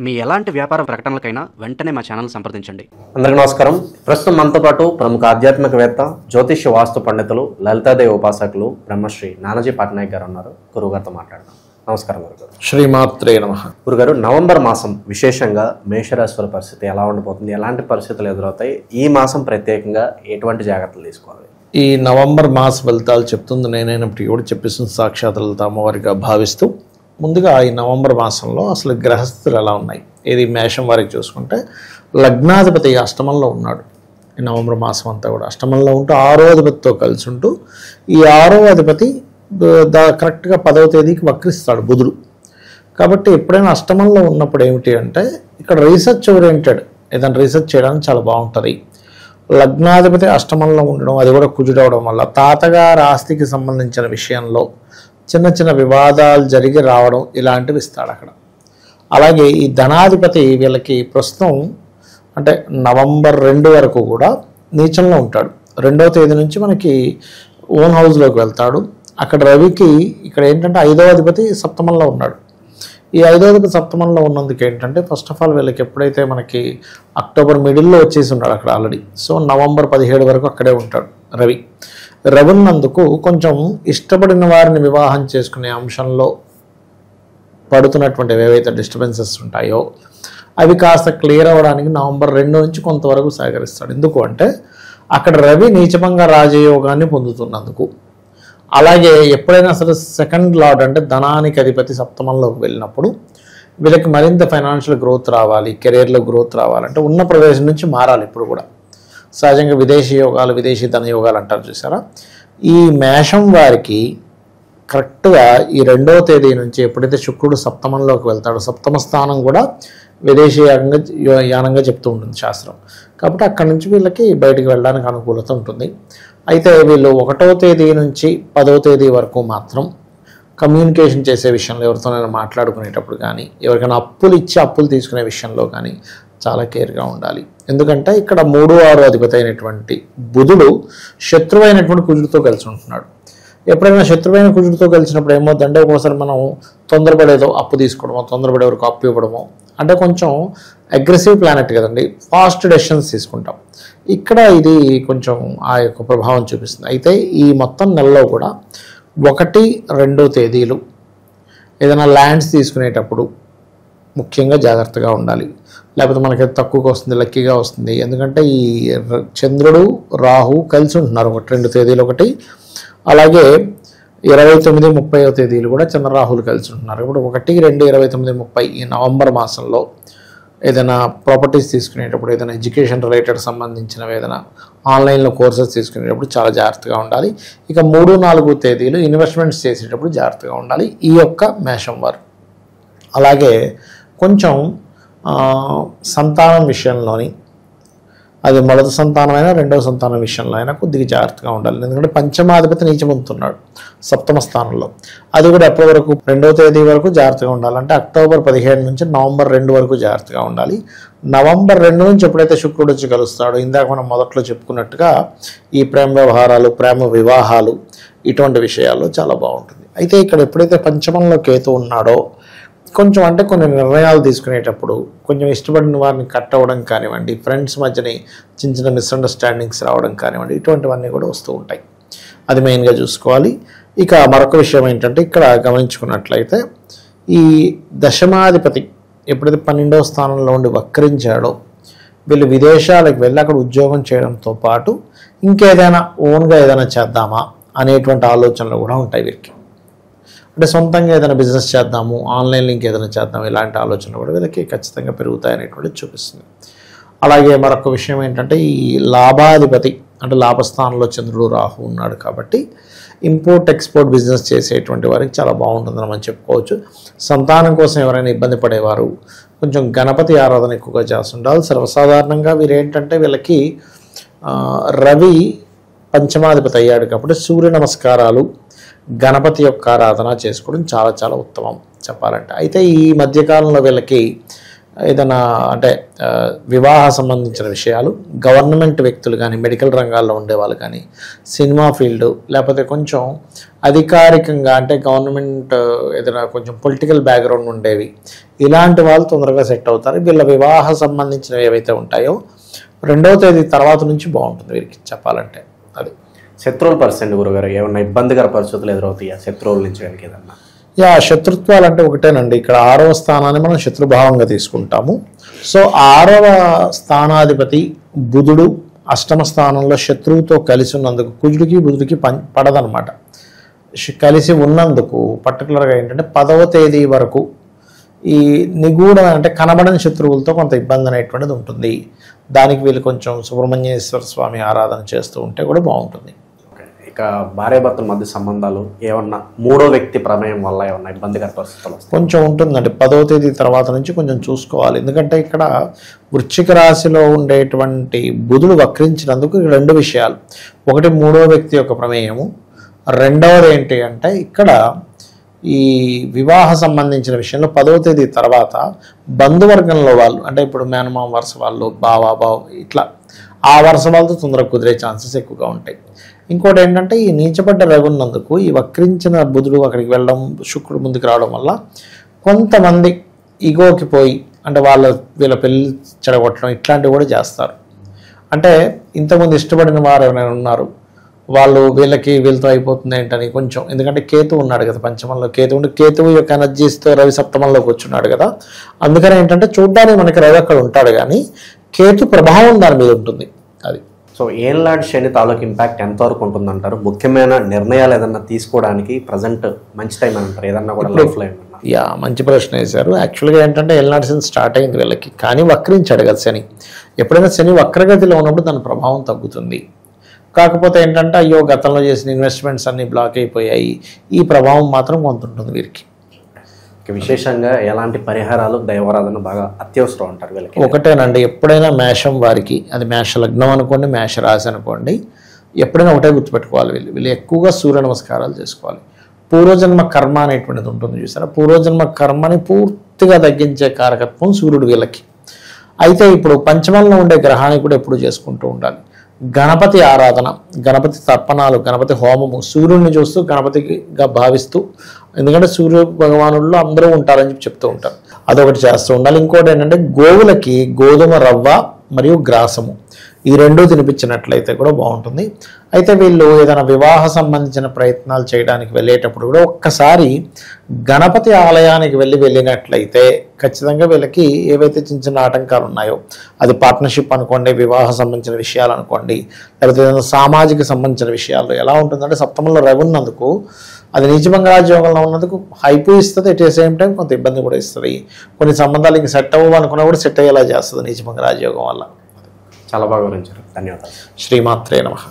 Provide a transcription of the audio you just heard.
మీ ఎలాంటి వ్యాపార ప్రకటనలకైనా వెంటనే మా ఛానల్ సంప్రదించండి. అందరికీ నమస్కారం. ప్రస్తుతం మనతో పాటు ప్రముఖ ఆధ్యాత్మికవేత్త, జ్యోతిష్య వాస్తు పండితులు, లలితాదేవి ఉపాసకులు బ్రహ్మశ్రీ నానాజీ పట్నాయక్ గారు ఉన్నారు. గురుగారితో మాట్లాడదాం. నమస్కారం గురుగారు. శ్రీమాత్రే నమః. గురుగారు, నవంబర్ మాసం విశేషంగా మేషరాశుల పరిస్థితి ఎలా ఉండబోతుంది, ఎలాంటి పరిస్థితులు ఎదురవుతాయి, ఈ మాసం ప్రత్యేకంగా ఎటువంటి జాగ్రత్తలు తీసుకోవాలి? ఈ నవంబర్ మాస ఫలితాలు చెప్తుంది నేనైనప్పటికీ కూడా చెప్పిస్తుంది సాక్షాత్ లలిత అమ్మవారిగా భావిస్తూ, ముందుగా ఈ నవంబర్ మాసంలో అసలు గ్రహస్థితులు ఎలా ఉన్నాయి, ఇది మేషం వారికి చూసుకుంటే లగ్నాధిపతి అష్టమంలో ఉన్నాడు. ఈ నవంబర్ మాసం అంతా కూడా అష్టమంలో ఉంటూ 6వ అధిపతితో కలిసి ఉంటూ, ఈ 6వ అధిపతి కరెక్ట్గా 10వ తేదీకి వక్రిస్తాడు బుధుడు. కాబట్టి ఎప్పుడైనా అష్టమంలో ఉన్నప్పుడు ఏమిటి అంటే ఇక్కడ రీసెర్చ్ ఓరియంటెడ్ ఏదైనా రీసెర్చ్ చేయడానికి చాలా బాగుంటుంది. లగ్నాధిపతి అష్టమంలో ఉండడం, అది కూడా కుజుడవడం వల్ల తాతగారి ఆస్తికి సంబంధించిన విషయంలో చిన్న చిన్న వివాదాలు జరిగి రావడం ఇలాంటివి ఇస్తాడు అక్కడ. అలాగే ఈ ధనాధిపతి వీళ్ళకి ప్రస్తుతం అంటే నవంబర్ 2 వరకు కూడా నీచంలో ఉంటాడు. 2వ తేదీ నుంచి మనకి ఓన్ హౌస్లోకి వెళ్తాడు. అక్కడ రవికి ఇక్కడ ఏంటంటే 5వ అధిపతి సప్తమంలో ఉన్నాడు. ఈ 5వ అధిపతి సప్తమంలో ఉన్నందుకు ఏంటంటే ఫస్ట్ ఆఫ్ ఆల్ వీళ్ళకి ఎప్పుడైతే మనకి అక్టోబర్ మిడిల్లో వచ్చేసి ఉన్నాడు అక్కడ ఆల్రెడీ, సో నవంబర్ 17 వరకు అక్కడే ఉంటాడు రవి. రవిన్నందుకు కొంచెం ఇష్టపడిన వారిని వివాహం చేసుకునే అంశంలో పడుతున్నటువంటి ఏవైతే డిస్టర్బెన్సెస్ ఉంటాయో అవి కాస్త క్లియర్ అవ్వడానికి నవంబర్ 2 నుంచి కొంతవరకు సహకరిస్తాడు. ఎందుకు అంటే అక్కడ రవి నీచభంగ రాజయోగాన్ని పొందుతున్నందుకు. అలాగే ఎప్పుడైనా సరే సెకండ్ లార్డ్ అంటే ధనానికి అధిపతి సప్తమంలోకి వెళ్ళినప్పుడు వీళ్ళకి మరింత ఫైనాన్షియల్ గ్రోత్ రావాలి, కెరీర్లో గ్రోత్ రావాలంటే ఉన్న ప్రదేశం నుంచి మారాలి. ఇప్పుడు కూడా సహజంగా విదేశీ యోగాలు, విదేశీ ధన యోగాలు అంటారు చూసారా. ఈ మేషం వారికి కరెక్ట్గా ఈ 2వ తేదీ నుంచి ఎప్పుడైతే శుక్రుడు సప్తమంలోకి వెళ్తాడో, సప్తమ స్థానం కూడా విదేశీ యానంగా చెప్తూ ఉంటుంది శాస్త్రం. కాబట్టి అక్కడి నుంచి వీళ్ళకి బయటికి వెళ్ళడానికి అనుకూలత ఉంటుంది. అయితే వీళ్ళు 1వ తేదీ నుంచి 10వ తేదీ వరకు మాత్రం కమ్యూనికేషన్ చేసే విషయంలో, ఎవరితోనైనా మాట్లాడుకునేటప్పుడు కానీ, ఎవరికైనా అప్పులు ఇచ్చి అప్పులు తీసుకునే విషయంలో కానీ చాలా కేర్గా ఉండాలి. ఎందుకంటే ఇక్కడ 3, 6 అధిపతి అయినటువంటి బుధుడు శత్రువైనటువంటి కుజుడితో కలిసి ఉంటున్నాడు. ఎప్పుడైనా శత్రువైన కుజుడితో కలిసినప్పుడు ఏమవుతుందంటే ఒక్కోసారి మనం తొందరపడేదో అప్పు తీసుకోవడమో, తొందరపడే వరకు అప్పు ఇవ్వడమో, అంటే కొంచెం అగ్రెసివ్ ప్లానెట్ కదండి, ఫాస్ట్ డెసిషన్స్ తీసుకుంటాం. ఇక్కడ ఇది కొంచెం ఆ యొక్క ప్రభావం చూపిస్తుంది. అయితే ఈ మొత్తం నెలలో కూడా 1, 2 తేదీలు ఏదైనా ల్యాండ్స్ తీసుకునేటప్పుడు ముఖ్యంగా జాగ్రత్తగా ఉండాలి. లేకపోతే మనకి తక్కువగా వస్తుంది, లక్కీగా వస్తుంది. ఎందుకంటే ఈ చంద్రుడు రాహు కలిసి ఉంటున్నారు 1, 2 తేదీలు ఒకటి. అలాగే 29, 30వ తేదీలు కూడా చంద్రరాహులు కలిసి ఉంటున్నారు. ఇప్పుడు 1, 2, 29, 30 ఈ నవంబర్ మాసంలో ఏదైనా ప్రాపర్టీస్ తీసుకునేటప్పుడు, ఏదైనా ఎడ్యుకేషన్ రిలేటెడ్ సంబంధించినవి ఏదైనా ఆన్లైన్లో కోర్సెస్ తీసుకునేటప్పుడు చాలా జాగ్రత్తగా ఉండాలి. ఇక 3, 4 తేదీలు ఇన్వెస్ట్మెంట్స్ చేసేటప్పుడు జాగ్రత్తగా ఉండాలి ఈ యొక్క మేషం వారు. అలాగే కొంచెం సంతానం విషయంలోని, అది మొదటి సంతానమైనా 2వ సంతానం విషయంలో అయినా కొద్దిగా జాగ్రత్తగా ఉండాలి. ఎందుకంటే పంచమాధిపతి నీచమవుతున్నాడు సప్తమ స్థానంలో. అది కూడా ఎప్పటి వరకు 2వ తేదీ వరకు జాగ్రత్తగా ఉండాలి. అంటే అక్టోబర్ 15 నుంచి నవంబర్ 2 వరకు జాగ్రత్తగా ఉండాలి. నవంబర్ 2 నుంచి ఎప్పుడైతే శుక్రుడు వచ్చి కలుస్తాడో, ఇందాక మనం మొదట్లో చెప్పుకున్నట్టుగా ఈ ప్రేమ వ్యవహారాలు, ప్రేమ వివాహాలు ఇటువంటి విషయాల్లో చాలా బాగుంటుంది. అయితే ఇక్కడ ఎప్పుడైతే పంచమంలో కేతు ఉన్నాడో కొంచెం అంటే కొన్ని నిర్ణయాలు తీసుకునేటప్పుడు కొంచెం ఇష్టపడిన వారిని కట్ అవ్వడం కానివ్వండి, ఫ్రెండ్స్ మధ్యని చిన్న చిన్న మిస్అండర్స్టాండింగ్స్ రావడం కానివ్వండి, ఇటువంటివన్నీ కూడా వస్తూ ఉంటాయి. అది మెయిన్గా చూసుకోవాలి. ఇక మరొక విషయం ఏంటంటే ఇక్కడ గమనించుకున్నట్లయితే ఈ దశమాధిపతి ఎప్పుడైతే 12వ స్థానంలో ఉండి వక్రించాడో వీళ్ళు విదేశాలకు వెళ్ళి అక్కడ ఉద్యోగం చేయడంతో పాటు ఇంకేదైనా ఓన్గా ఏదైనా చేద్దామా అనేటువంటి ఆలోచనలు కూడా ఉంటాయి వీరికి. అంటే సొంతంగా ఏదైనా బిజినెస్ చేద్దాము, ఆన్లైన్ లింక్ ఏదైనా చేద్దాము, ఇలాంటి ఆలోచనలు కూడా వీళ్ళకి ఖచ్చితంగా పెరుగుతాయనేటువంటిది చూపిస్తుంది. అలాగే మరొక విషయం ఏంటంటే ఈ లాభాధిపతి అంటే లాభస్థానంలో చంద్రుడు రాహు ఉన్నాడు. కాబట్టి ఇంపోర్ట్ ఎక్స్పోర్ట్ బిజినెస్ చేసేటువంటి వారికి చాలా బాగుంటుందని మనం చెప్పుకోవచ్చు. సంతానం కోసం ఎవరైనా ఇబ్బంది పడేవారు కొంచెం గణపతి ఆరాధన ఎక్కువగా చేస్తుండాలి. సర్వసాధారణంగా వీరేంటంటే వీళ్ళకి రవి పంచమాధిపతి అయ్యాడు కాబట్టి సూర్య నమస్కారాలు, గణపతి యొక్క ఆరాధన చేసుకోవడం చాలా చాలా ఉత్తమం చెప్పాలంటే. అయితే ఈ మధ్యకాలంలో వీళ్ళకి ఏదైనా అంటే వివాహ సంబంధించిన విషయాలు, గవర్నమెంట్ వ్యక్తులు కానీ, మెడికల్ రంగాల్లో ఉండేవాళ్ళు కానీ, సినిమా ఫీల్డ్, లేకపోతే కొంచెం అధికారికంగా అంటే గవర్నమెంట్ ఏదైనా కొంచెం పొలిటికల్ బ్యాక్గ్రౌండ్ ఉండేవి, ఇలాంటి వాళ్ళు తొందరగా సెట్ అవుతారు. వీళ్ళ వివాహ సంబంధించినవి ఏవైతే ఉంటాయో 2వ తేదీ తర్వాత నుంచి బాగుంటుంది వీరికి చెప్పాలంటే. అది శత్రువుల పరిస్థితి గురుగారు, ఏమన్నా ఇబ్బందికర పరిస్థితులు ఎదురవుతాయా శత్రువుల నుంచి కనుక ఏదన్నా? శత్రుత్వాలు అంటే ఒకటేనండి. ఇక్కడ 6వ స్థానాన్ని మనం శత్రుభావంగా తీసుకుంటాము. సో 6వ స్థానాధిపతి బుధుడు 8వ స్థానంలో శత్రువుతో కలిసి ఉన్నందుకు కుజుడికి బుధుడికి పడదనమాట. కలిసి ఉన్నందుకు పర్టికులర్గా ఏంటంటే 10వ తేదీ వరకు ఈ నిగూఢ అంటే కనబడని శత్రువులతో కొంత ఇబ్బంది అనేటువంటిది ఉంటుంది. దానికి వీళ్ళు కొంచెం సుబ్రహ్మణ్యేశ్వర స్వామి ఆరాధన చేస్తూ ఉంటే కూడా బాగుంటుంది. ఇక భార్యాభర్తల మధ్య సంబంధాలు ఏమన్నా 3వ వ్యక్తి ప్రమేయం వల్ల ఏమన్నా ఇబ్బందికర పరిస్థితులు వస్తాయి? కొంచెం ఉంటుందండి. 10వ తేదీ తర్వాత నుంచి కొంచెం చూసుకోవాలి. ఎందుకంటే ఇక్కడ వృశ్చిక రాశిలో ఉండేటువంటి బుధుడు వక్రించినందుకు 2 విషయాలు. ఒకటి 3వ వ్యక్తి యొక్క ప్రమేయము, 2వది ఏంటి అంటే ఇక్కడ ఈ వివాహ సంబంధించిన విషయంలో 10వ తేదీ తర్వాత బంధువర్గంలో వాళ్ళు అంటే ఇప్పుడు మేనమామ వరుస వాళ్ళు, బావ ఇట్లా ఆ వరుస వాళ్ళతో తొందరగా కుదిరే ఛాన్సెస్ ఎక్కువగా ఉంటాయి. ఇంకోటి ఏంటంటే ఈ నీచపడ్డ రవి ఉన్నందుకు ఈ వక్రించిన బుధుడు అక్కడికి వెళ్ళడం, శుక్రుడు ముందుకు రావడం వల్ల కొంతమంది ఈగోకి పోయి అంటే వీళ్ళ పెళ్ళి చెడగొట్టడం ఇట్లాంటివి కూడా చేస్తారు. అంటే ఇంతకుముందు ఇష్టపడిన వారు ఎవరైనా ఉన్నారు, వాళ్ళు వీళ్ళతో అయిపోతుంది ఏంటని కొంచెం, ఎందుకంటే కేతువు ఉన్నాడు కదా పంచమంలో, కేతువు యొక్క ఎనర్జీస్తో రవి సప్తమంలోకి వచ్చున్నాడు కదా. అందుకని ఏంటంటే చూడ్డానికి మనకి రవి అక్కడ ఉంటాడు కానీ కేతు ప్రభావం దాని మీద ఉంటుంది. అది సో ఏళ్ళనాటి శని తాలూకు ఇంపాక్ట్ ఎంతవరకు ఉంటుందంటారు? ముఖ్యమైన నిర్ణయాలు ఏదన్నా తీసుకోవడానికి ప్రజెంట్ మంచి టైం అంటారు ఏదన్నా కూడా లైఫ్లో ఏమన్నా? మంచి ప్రశ్న వేశారు. యాక్చువల్గా ఏంటంటే ఏళ్ళనాటి శని స్టార్ట్ అయింది వీళ్ళకి, కానీ వక్రించాడు కదా శని. ఎప్పుడైనా శని వక్రగతిలో ఉన్నప్పుడు దాని ప్రభావం తగ్గుతుంది. కాకపోతే ఏంటంటే అయ్యో గతంలో చేసిన ఇన్వెస్ట్మెంట్స్ అన్నీ బ్లాక్ అయిపోయాయి, ఈ ప్రభావం మాత్రం కొంత ఉంటుంది వీరికి. విశేషంగా ఎలాంటి పరిహారాలు, దైవారాధన బాగా అత్యవసరం అంటారు వీళ్ళకి? ఒకటేనండి, ఎప్పుడైనా మేషం వారికి, అది మేష లగ్నం అనుకోండి, మేష రాశి అనుకోండి, ఎప్పుడైనా ఒకటే గుర్తుపెట్టుకోవాలి, వీళ్ళు ఎక్కువగా సూర్య నమస్కారాలు చేసుకోవాలి. పూర్వజన్మ కర్మ అనేటువంటిది ఉంటుంది చూసారా, పూర్వజన్మ కర్మని పూర్తిగా తగ్గించే కారకత్వం సూర్యుడు వీళ్ళకి. అయితే ఇప్పుడు పంచమంలో ఉండే గ్రహానికి కూడా ఎప్పుడు చేసుకుంటూ ఉండాలి. గణపతి ఆరాధన, గణపతి తర్పణాలు, గణపతి హోమము, సూర్యుడిని చూస్తూ గణపతిగా భావిస్తూ, ఎందుకంటే సూర్య భగవానుల్లో అందరూ ఉంటారని చెప్తూ ఉంటారు, అదొకటి చేస్తూ ఉండాలి. ఇంకోటి ఏంటంటే గోవులకి గోధుమ రవ్వ మరియు గ్రాసము ఈ 2 తినిపించినట్లయితే కూడా బాగుంటుంది. అయితే వీళ్ళు ఏదైనా వివాహ సంబంధించిన ప్రయత్నాలు చేయడానికి వెళ్ళేటప్పుడు కూడా ఒక్కసారి గణపతి ఆలయానికి వెళ్ళినట్లయితే ఖచ్చితంగా వీళ్ళకి ఏవైతే చిన్న చిన్న ఆటంకాలు ఉన్నాయో, అది పార్ట్నర్షిప్ అనుకోండి, వివాహ సంబంధించిన విషయాలు అనుకోండి, లేకపోతే ఏదైనా సామాజిక సంబంధించిన విషయాల్లో ఎలా ఉంటుందంటే సప్తమంలో రవి ఉన్నందుకు అది నీచభంగ రాజయోగంలో ఉన్నందుకు హైపు ఇస్తుంది, ఎట్ ద సేమ్ టైం కొంత ఇబ్బంది కూడా ఇస్తుంది. కొన్ని సంబంధాలు ఇంక సెట్ అవ్వు అనుకున్నా కూడా సెట్ అయ్యేలా చేస్తుంది నీచభంగ రాజయోగం వల్ల. చాలా బాగా వివరించారు, ధన్యవాదాలు. శ్రీమాత్రే నమః.